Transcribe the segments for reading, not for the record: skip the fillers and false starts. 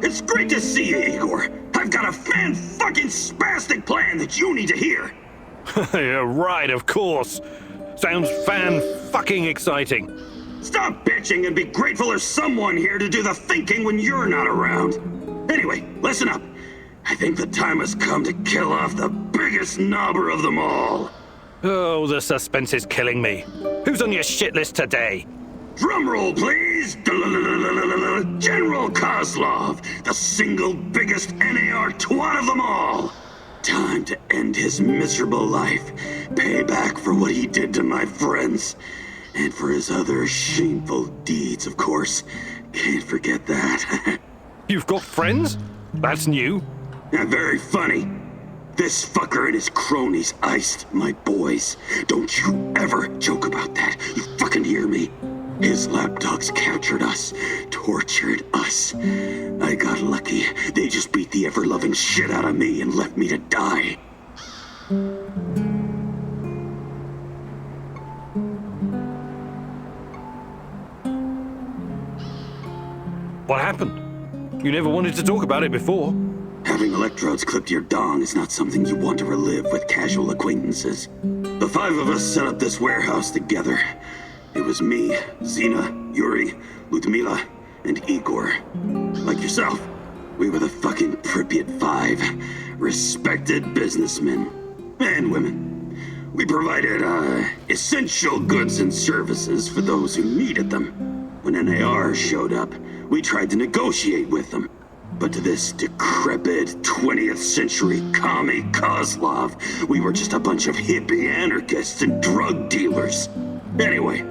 It's great to see you, Igor. I've got a fan-fucking-spastic plan that you need to hear. Yeah, right, of course. Sounds fan-fucking exciting. Stop bitching and be grateful there's someone here to do the thinking when you're not around. Anyway, listen up. I think the time has come to kill off the biggest knobber of them all. Oh, the suspense is killing me. Who's on your shit list today? Drumroll, please! General Kozlov, the single biggest NAR twat of them all! Time to end his miserable life, pay back for what he did to my friends, and for his other shameful deeds, of course. Can't forget that. You've got friends? That's new. Very funny. This fucker and his cronies iced my boys. Don't you ever joke about that. You fucking hear me? His lapdogs captured us, tortured us. I got lucky. They just beat the ever-loving shit out of me and left me to die. What happened? You never wanted to talk about it before. Having electrodes clipped to your dong is not something you want to relive with casual acquaintances. The 5 of us set up this warehouse together. It was me, Zina, Yuri, Ludmila, and Igor. Like yourself, we were the fucking Pripyat 5. Respected businessmen. And women. We provided, essential goods and services for those who needed them. When NAR showed up, we tried to negotiate with them. But to this decrepit 20th century commie Kozlov, we were just a bunch of hippie anarchists and drug dealers. Anyway,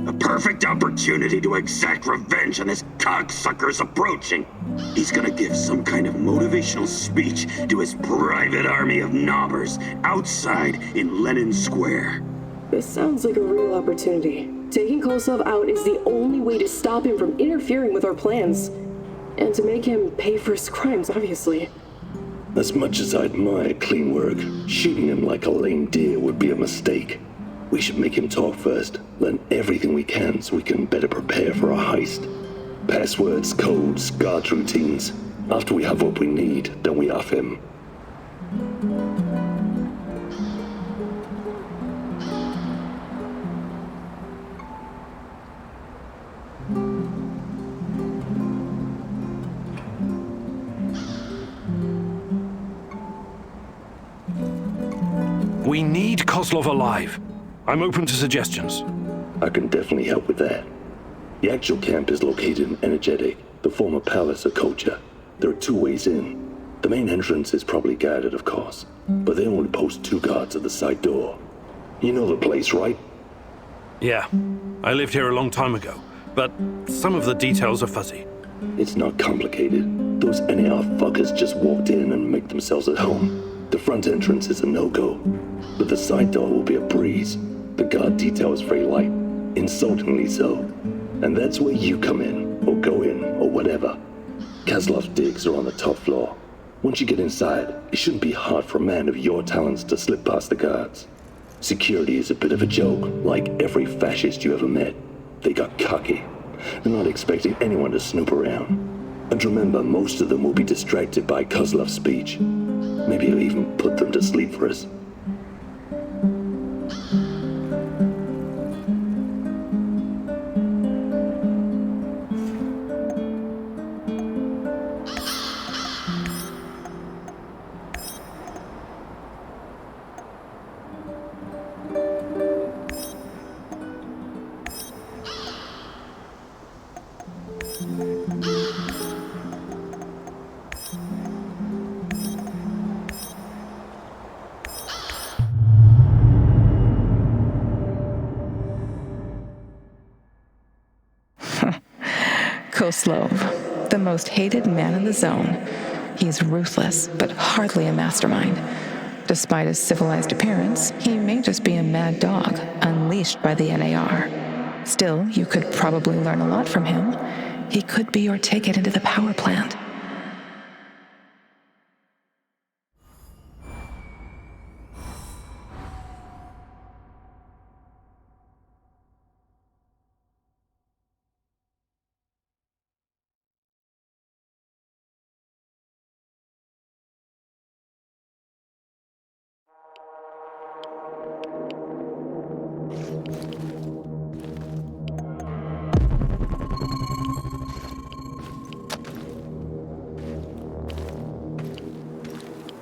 a perfect opportunity to exact revenge on this cocksucker's approaching. He's gonna give some kind of motivational speech to his private army of knobbers outside in Lenin Square. This sounds like a real opportunity. Taking Kozlov out is the only way to stop him from interfering with our plans. And to make him pay for his crimes, obviously. As much as I admire clean work, shooting him like a lame deer would be a mistake. We should make him talk first, learn everything we can so we can better prepare for a heist. Passwords, codes, guard routines. After we have what we need, then we off him. We need Kozlov alive. I'm open to suggestions. I can definitely help with that. The actual camp is located in Energetic, the former palace of culture. There are 2 ways in. The main entrance is probably guarded, of course, but they only post 2 guards at the side door. You know the place, right? Yeah, I lived here a long time ago, but some of the details are fuzzy. It's not complicated. Those NAR fuckers just walked in and make themselves at home. The front entrance is a no-go, but the side door will be a breeze. The guard detail is very light, insultingly so. And that's where you come in, or go in, or whatever. Kozlov's digs are on the top floor. Once you get inside, it shouldn't be hard for a man of your talents to slip past the guards. Security is a bit of a joke, like every fascist you ever met. They got cocky. They're not expecting anyone to snoop around. And remember, most of them will be distracted by Kozlov's speech. Maybe he'll even put them to sleep for us. Kozlov, the most hated man in the zone. He's ruthless, but hardly a mastermind. Despite his civilized appearance, he may just be a mad dog, unleashed by the NAR. Still, you could probably learn a lot from him. He could be your ticket into the power plant.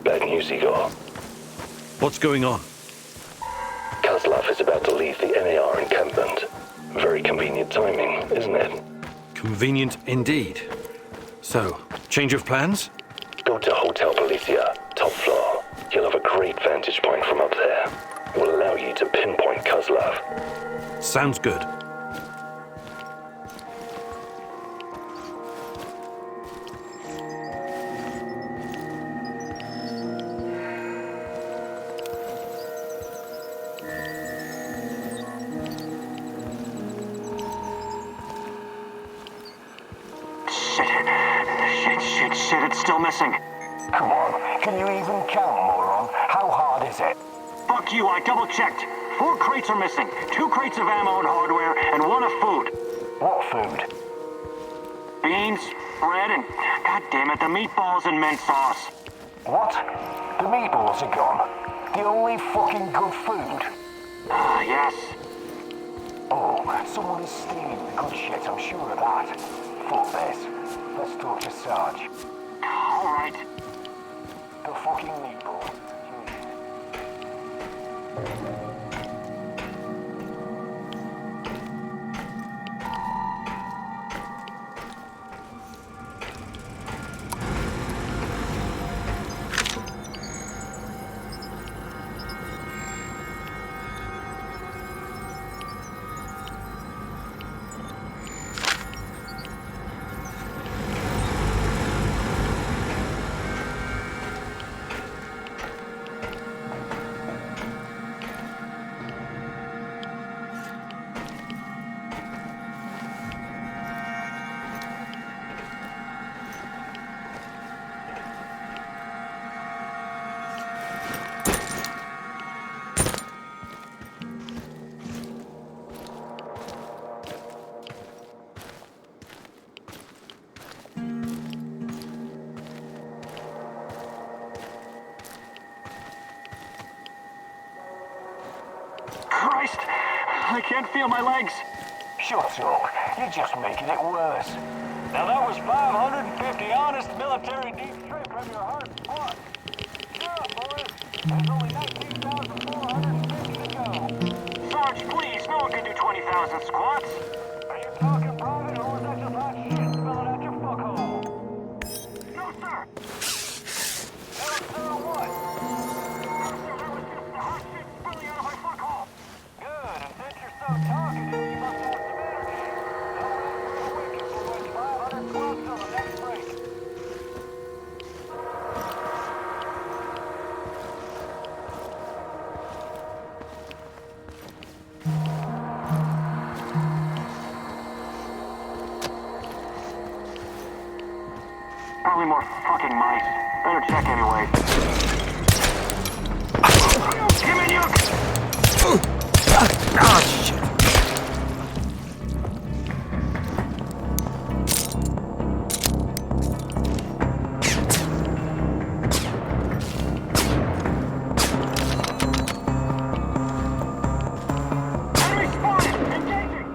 Bad news, Igor. What's going on? Kozlov is about to leave the NAR encampment. Very convenient timing, isn't it? Convenient indeed. So, change of plans? Go to Hotel Policia, top floor. You'll have a great vantage point from up there. It will allow you to pinpoint Kozlov. Sounds good. Shit, it's still missing. Come on, can you even count, moron? How hard is it? Fuck you, I double-checked. 4 crates are missing. 2 crates of ammo and hardware, and 1 of food. What food? Beans, bread, and, god damn it, the meatballs and mint sauce. What? The meatballs are gone. The only fucking good food? Yes. Oh, someone is stealing the good shit, I'm sure of that. Fuck this. Let's talk to Sarge. All right. The fucking meatball. Christ, I can't feel my legs. Shut up. You're just making it worse. Now that was 550 honest military deep strip from your hard squat. Yeah, boys. There's only 19,450 to go. Sarge, please, no one can do 20,000 squats. Are you talking private or was that just hot shit spilling out your fuckhole? No, sir. No, sir, what? No, sir, that was just the hot shit spilling out of my fuckhole. Good, and since you're so talkative, you must have some energy. I'll wait for a week for like 500 squats till the next break. Probably more fucking mice. Better check anyway. Give me nuke! Ah, shit. Enemy spotted! Engaging!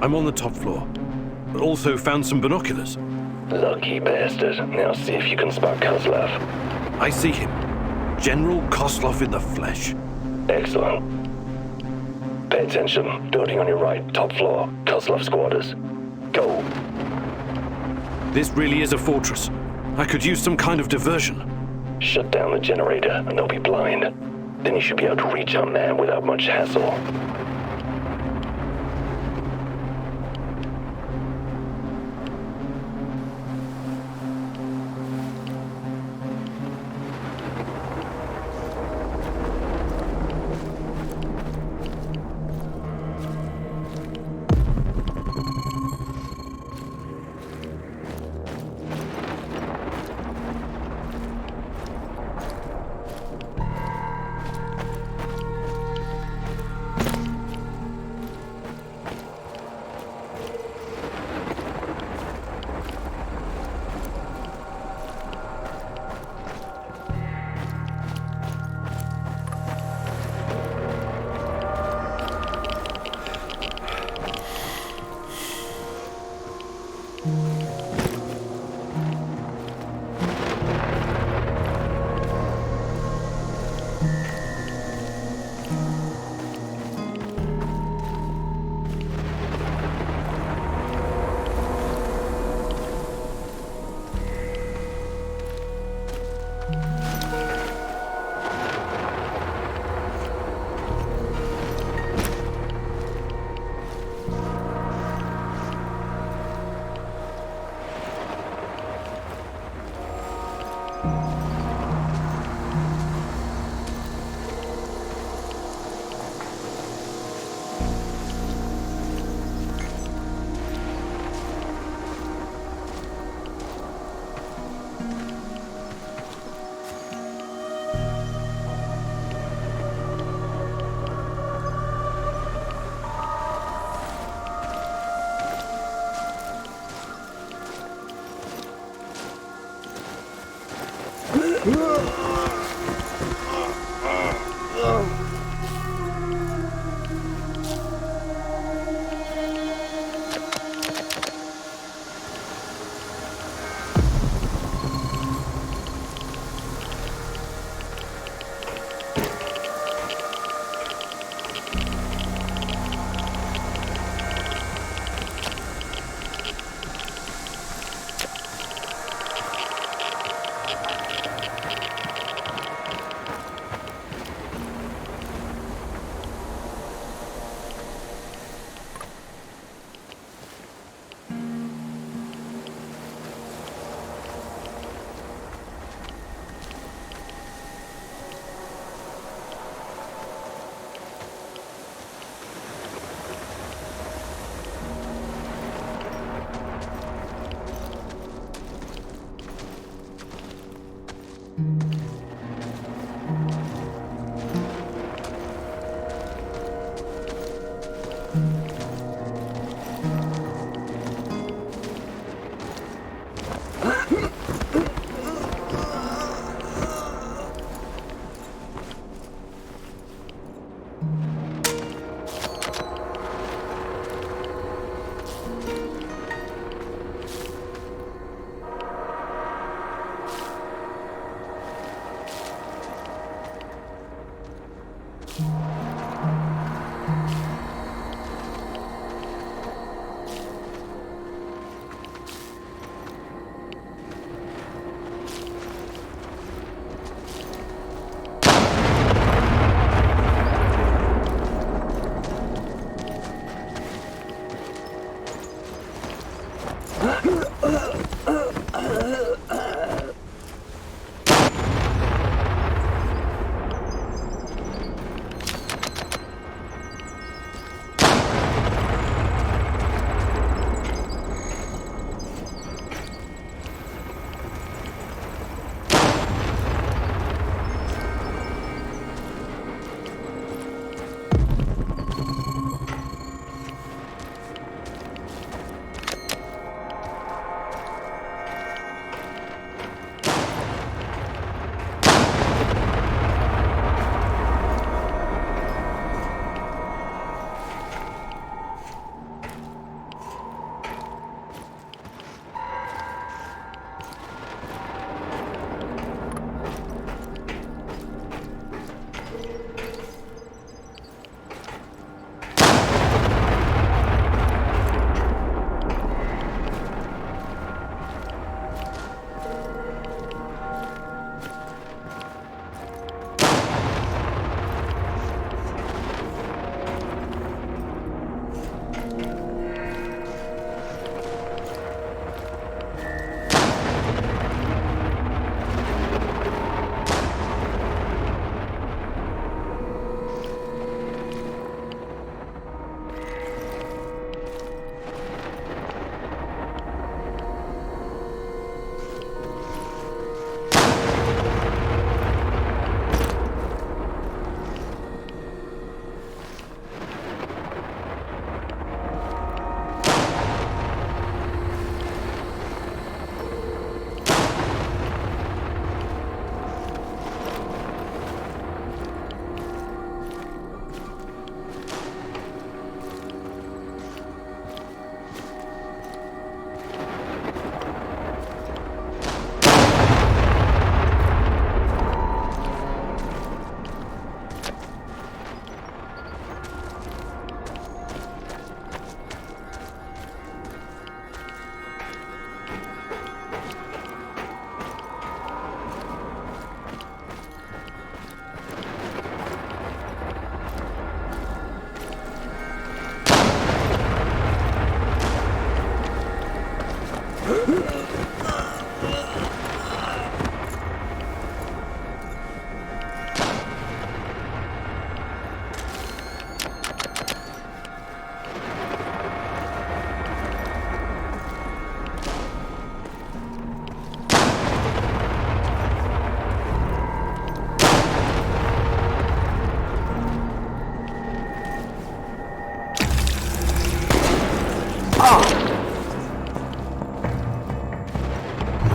I'm on the top floor. Also found some binoculars. Lucky bastard. Now see if you can spot Kozlov. I see him. General Kozlov in the flesh. Excellent. Pay attention. Building on your right, top floor. Kozlov's quarters. Go. This really is a fortress. I could use some kind of diversion. Shut down the generator and they'll be blind. Then you should be able to reach our man without much hassle.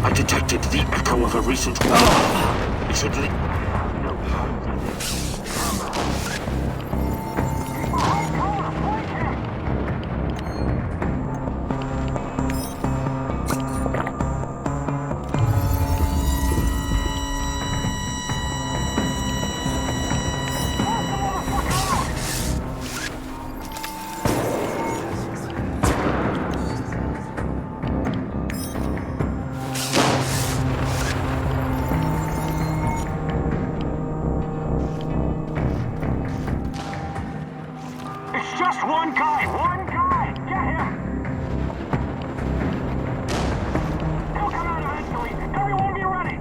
I detected the echo of a recent war. It should lead... It's just one guy! One guy! Get him! He'll come out eventually! Everyone be ready!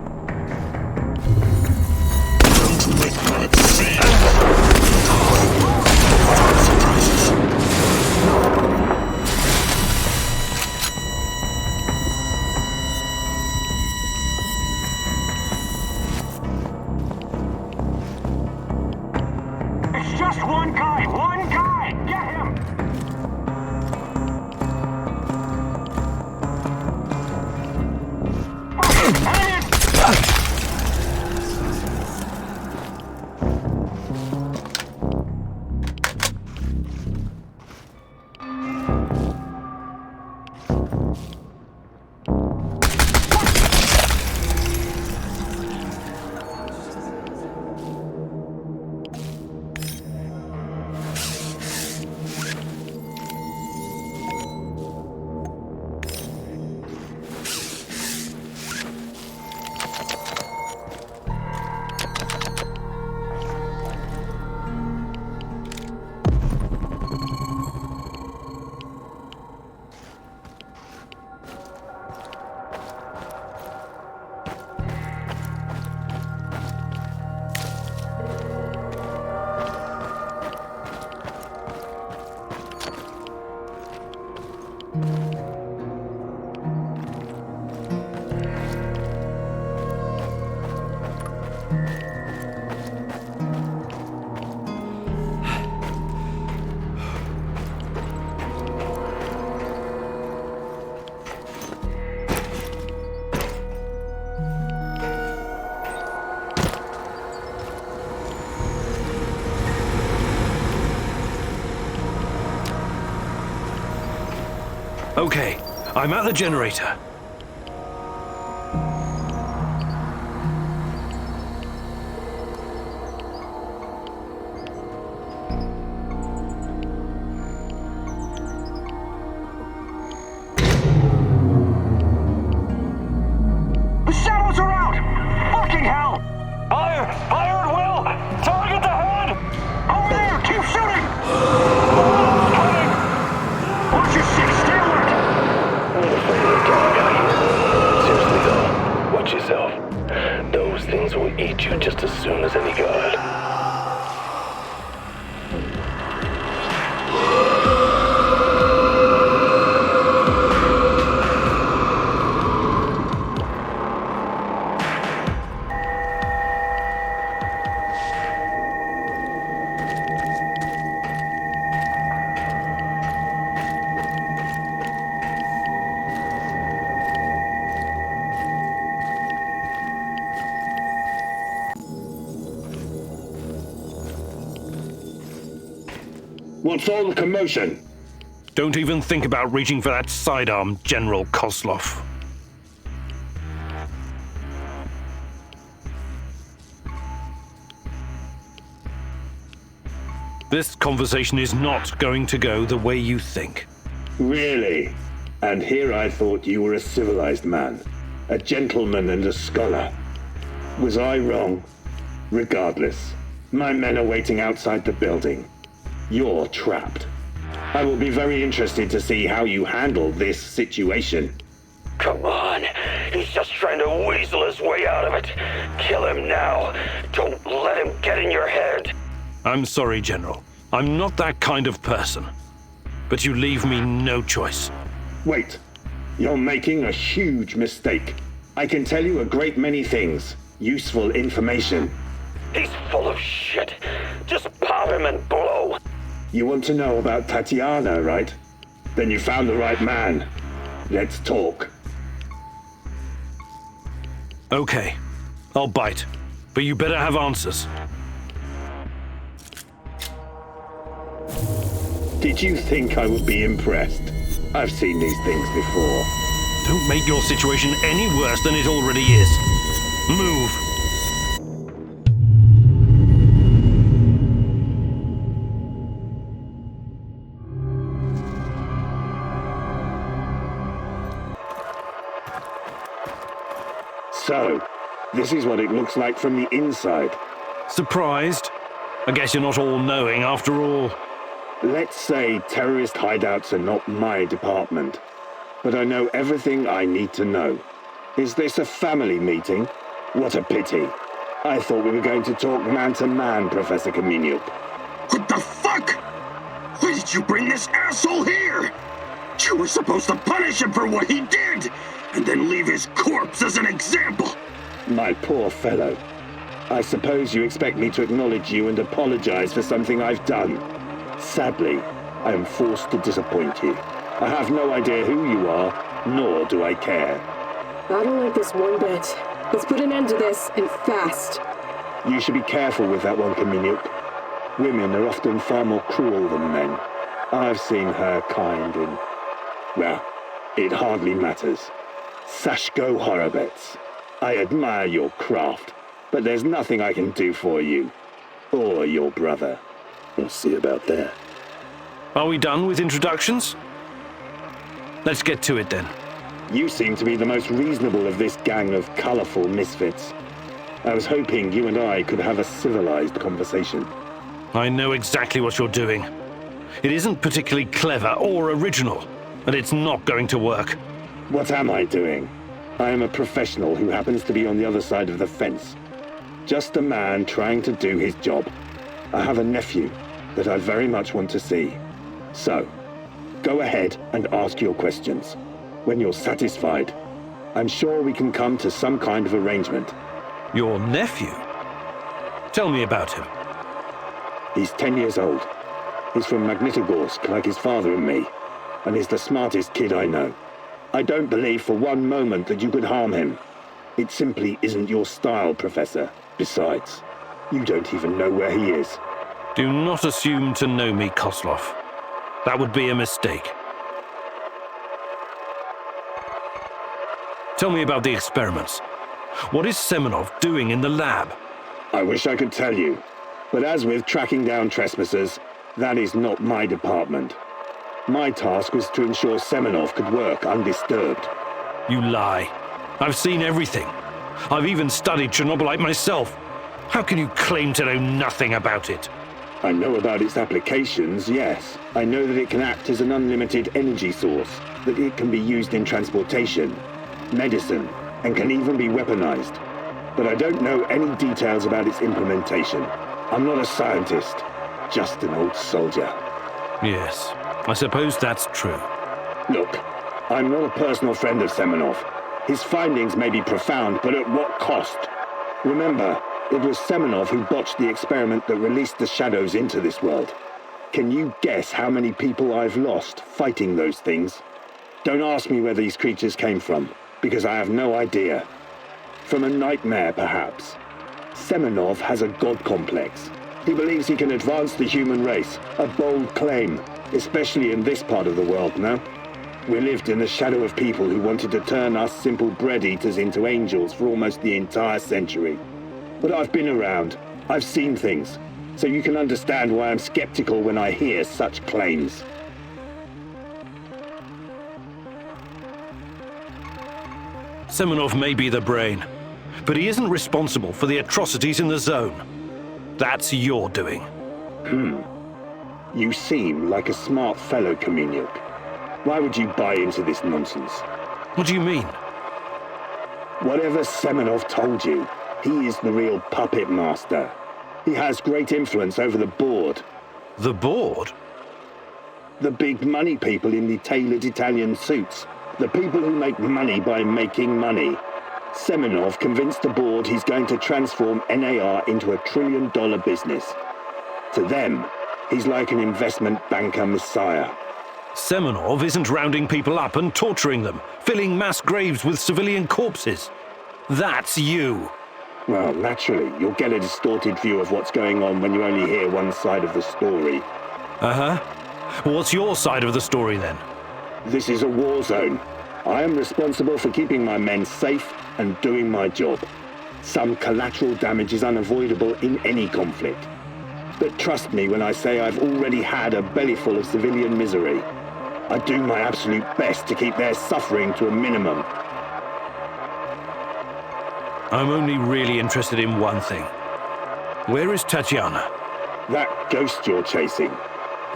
Don't make bad scenes. Surprises. It's just one guy! One guy! Get him! Okay, I'm at the generator. The shadows are out! Fucking hell! Fire! Fire at will! Target the head! Over there! Keep shooting! Coming! Watch your six! Stay alert! I'm not afraid of the dark, are you? Seriously though, watch yourself. Those things will eat you just as soon as any guard. What's all the commotion? Don't even think about reaching for that sidearm, General Kozlov. This conversation is not going to go the way you think. Really? And here I thought you were a civilized man, a gentleman and a scholar. Was I wrong? Regardless, my men are waiting outside the building. You're trapped. I will be very interested to see how you handle this situation. Come on. He's just trying to weasel his way out of it. Kill him now. Don't let him get in your head. I'm sorry, General. I'm not that kind of person. But you leave me no choice. Wait. You're making a huge mistake. I can tell you a great many things. Useful information. He's full of shit. Just pop him and blow. You want to know about Tatiana, right? Then you found the right man. Let's talk. Okay, I'll bite. But you better have answers. Did you think I would be impressed? I've seen these things before. Don't make your situation any worse than it already is. Move. So, this is what it looks like from the inside. Surprised? I guess you're not all-knowing after all. Let's say terrorist hideouts are not my department, but I know everything I need to know. Is this a family meeting? What a pity. I thought we were going to talk man-to-man, Professor Kaminyuk. What the fuck? Why did you bring this asshole here? You were supposed to punish him for what he did, and then leave his corpse as an example. My poor fellow. I suppose you expect me to acknowledge you and apologize for something I've done. Sadly, I am forced to disappoint you. I have no idea who you are, nor do I care. I don't like this one bit. Let's put an end to this, and fast. You should be careful with that one, Kaminyuk. Women are often far more cruel than men. I've seen her kind in... well, it hardly matters. Sashko Horobets. I admire your craft, but there's nothing I can do for you. Or your brother. We'll see about that. Are we done with introductions? Let's get to it then. You seem to be the most reasonable of this gang of colorful misfits. I was hoping you and I could have a civilized conversation. I know exactly what you're doing. It isn't particularly clever or original, and it's not going to work. What am I doing? I am a professional who happens to be on the other side of the fence. Just a man trying to do his job. I have a nephew that I very much want to see. So, go ahead and ask your questions. When you're satisfied, I'm sure we can come to some kind of arrangement. Your nephew? Tell me about him. He's 10 years old. He's from Magnitogorsk, like his father and me, and he's the smartest kid I know. I don't believe for one moment that you could harm him. It simply isn't your style, Professor. Besides, you don't even know where he is. Do not assume to know me, Kozlov. That would be a mistake. Tell me about the experiments. What is Semenov doing in the lab? I wish I could tell you, but as with tracking down trespassers, that is not my department. My task was to ensure Semenov could work undisturbed. You lie. I've seen everything. I've even studied Chernobylite myself. How can you claim to know nothing about it? I know about its applications, yes. I know that it can act as an unlimited energy source, that it can be used in transportation, medicine, and can even be weaponized. But I don't know any details about its implementation. I'm not a scientist, just an old soldier. Yes, I suppose that's true. Look, I'm not a personal friend of Semenov. His findings may be profound, but at what cost? Remember, it was Semenov who botched the experiment that released the shadows into this world. Can you guess how many people I've lost fighting those things? Don't ask me where these creatures came from, because I have no idea. From a nightmare, perhaps. Semenov has a god complex. He believes he can advance the human race, a bold claim, especially in this part of the world now. We lived in the shadow of people who wanted to turn us simple bread-eaters into angels for almost the entire century. But I've been around. I've seen things. So you can understand why I'm skeptical when I hear such claims. Semenov may be the brain, but he isn't responsible for the atrocities in the zone. That's your doing. You seem like a smart fellow, Kaminyuk. Why would you buy into this nonsense? What do you mean? Whatever Semenov told you, he is the real puppet master. He has great influence over the board. The board? The big money people in the tailored Italian suits. The people who make money by making money. Semenov convinced the board he's going to transform NAR into a $1 trillion business. To them, he's like an investment banker messiah. Semenov isn't rounding people up and torturing them, filling mass graves with civilian corpses. That's you. Well, naturally, you'll get a distorted view of what's going on when you only hear one side of the story. Uh-huh. What's your side of the story, then? This is a war zone. I am responsible for keeping my men safe and doing my job. Some collateral damage is unavoidable in any conflict. But trust me when I say I've already had a bellyful of civilian misery. I do my absolute best to keep their suffering to a minimum. I'm only really interested in one thing. Where is Tatiana? That ghost you're chasing.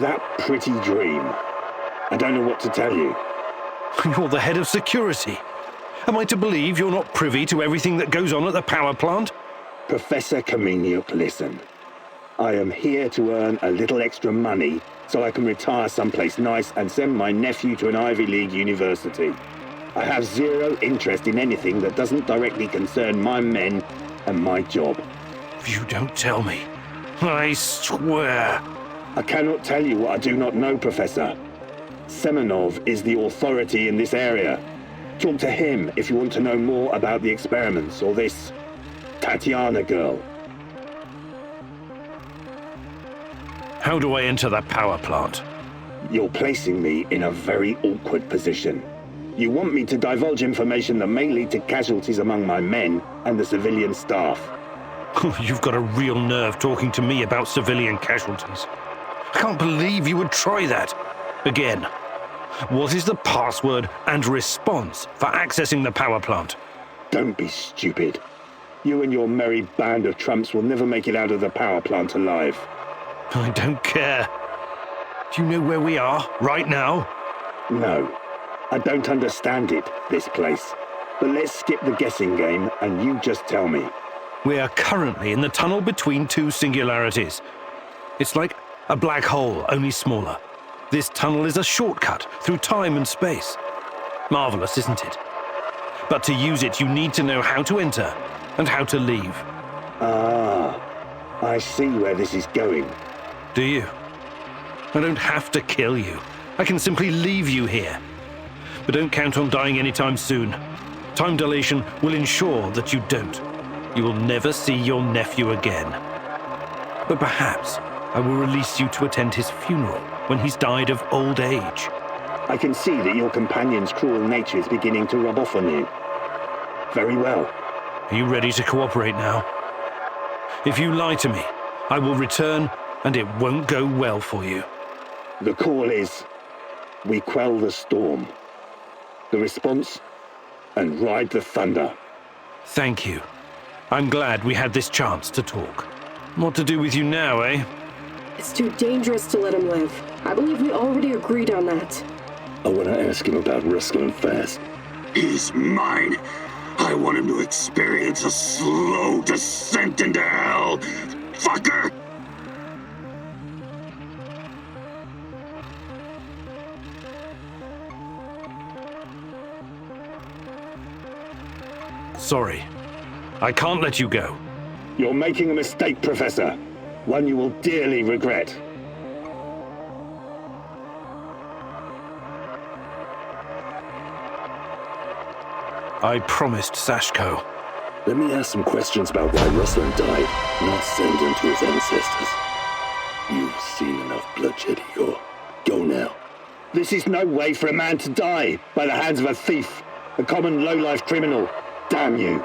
That pretty dream. I don't know what to tell you. You're the head of security. Am I to believe you're not privy to everything that goes on at the power plant? Professor Kameniuk, listen. I am here to earn a little extra money so I can retire someplace nice and send my nephew to an Ivy League university. I have zero interest in anything that doesn't directly concern my men and my job. You don't tell me. I swear. I cannot tell you what I do not know, Professor. Semenov is the authority in this area. Talk to him if you want to know more about the experiments or this Tatiana girl. How do I enter the power plant? You're placing me in a very awkward position. You want me to divulge information that may lead to casualties among my men and the civilian staff. You've got a real nerve talking to me about civilian casualties. I can't believe you would try that. Again, what is the password and response for accessing the power plant? Don't be stupid. You and your merry band of trumps will never make it out of the power plant alive. I don't care. Do you know where we are right now? No. I don't understand it, this place. But let's skip the guessing game and you just tell me. We are currently in the tunnel between two singularities. It's like a black hole, only smaller. This tunnel is a shortcut through time and space. Marvelous, isn't it? But to use it, you need to know how to enter and how to leave. Ah, I see where this is going. Do you? I don't have to kill you. I can simply leave you here. But don't count on dying anytime soon. Time dilation will ensure that you don't. You will never see your nephew again. But perhaps I will release you to attend his funeral when he's died of old age. I can see that your companion's cruel nature is beginning to rub off on you. Very well. Are you ready to cooperate now? If you lie to me, I will return and it won't go well for you. The call is, we quell the storm. The response, and ride the thunder. Thank you. I'm glad we had this chance to talk. What to do with you now, eh? It's too dangerous to let him live. I believe we already agreed on that. I want to ask him about wrestling fast. He's mine. I want him to experience a slow descent into hell. Fucker! Sorry. I can't let you go. You're making a mistake, Professor. One you will dearly regret. I promised Sashko. Let me ask some questions about why Ruslan died, not send him to his ancestors. You've seen enough bloodshed, Igor. Go now. This is no way for a man to die by the hands of a thief, a common low-life criminal. Damn you.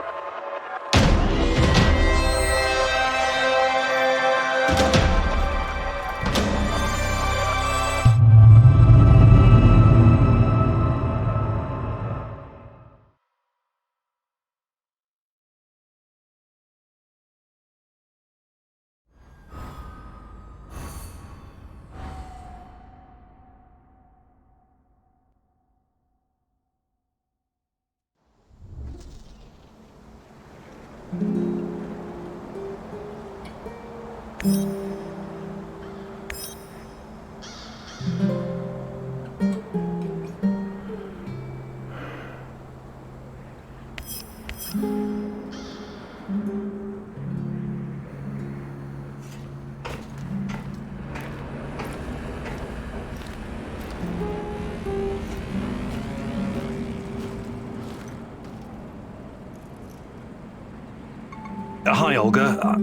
Hi, Olga.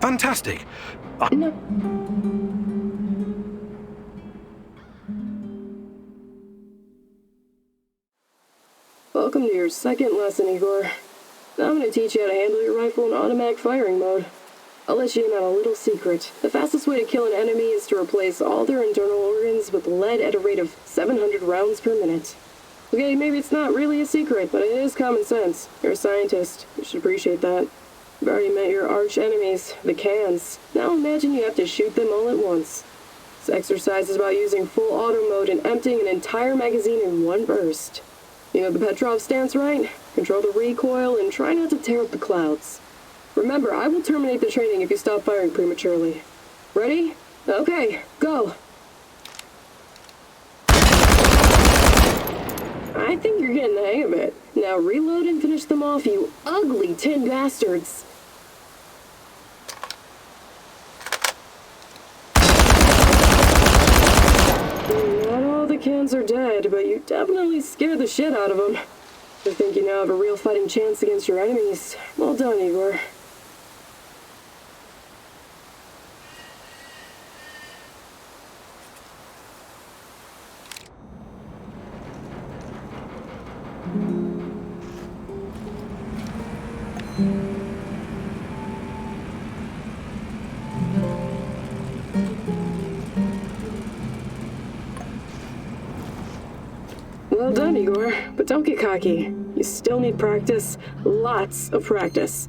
Fantastic. No. Welcome to your second lesson, Igor. Now I'm going to teach you how to handle your rifle in automatic firing mode. I'll let you in on a little secret. The fastest way to kill an enemy is to replace all their internal organs with lead at a rate of 700 rounds per minute. Okay, maybe it's not really a secret, but it is common sense. You're a scientist. You should appreciate that. You've already met your arch enemies, the cans. Now imagine you have to shoot them all at once. This exercise is about using full auto mode and emptying an entire magazine in one burst. You know the Petrov stance, right? Control the recoil and try not to tear up the clouds. Remember, I will terminate the training if you stop firing prematurely. Ready? Okay, go. I think you're getting the hang of it. Now reload and finish them off, you ugly tin bastards. Not all the cans are dead, but you definitely scared the shit out of them. I think you now have a real fighting chance against your enemies. Well done, Igor. Well done, Igor, but don't get cocky. You still need practice, lots of practice.